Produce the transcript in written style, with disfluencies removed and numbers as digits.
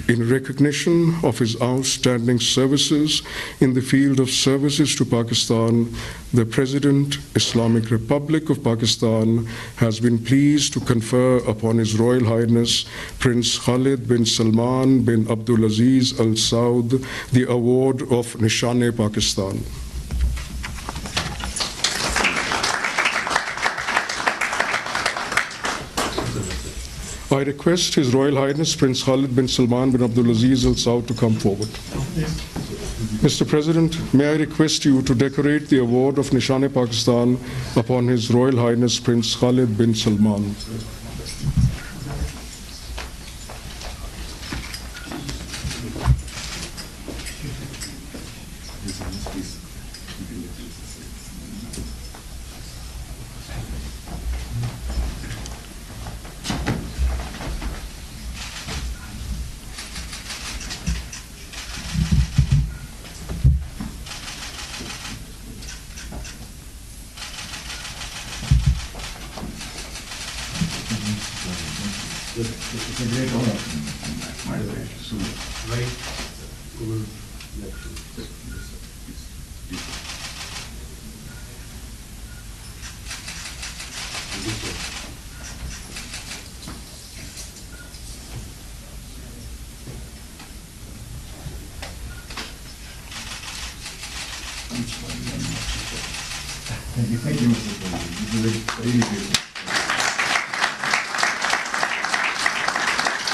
in recognition of his outstanding services in the field of services to Pakistan, the President, Islamic Republic of Pakistan, has been pleased to confer upon His Royal Highness Prince Khalid bin Salman bin Abdulaziz Al Saud the award of Nishan Pakistan. I request His Royal Highness Prince Khalid bin Salman bin Abdulaziz Al Saud to come forward. Mr. President, may I request you to decorate the award of Nishan Pakistan upon His Royal Highness Prince Khalid bin Salman. Thank you, Mr. President. This is really beautiful.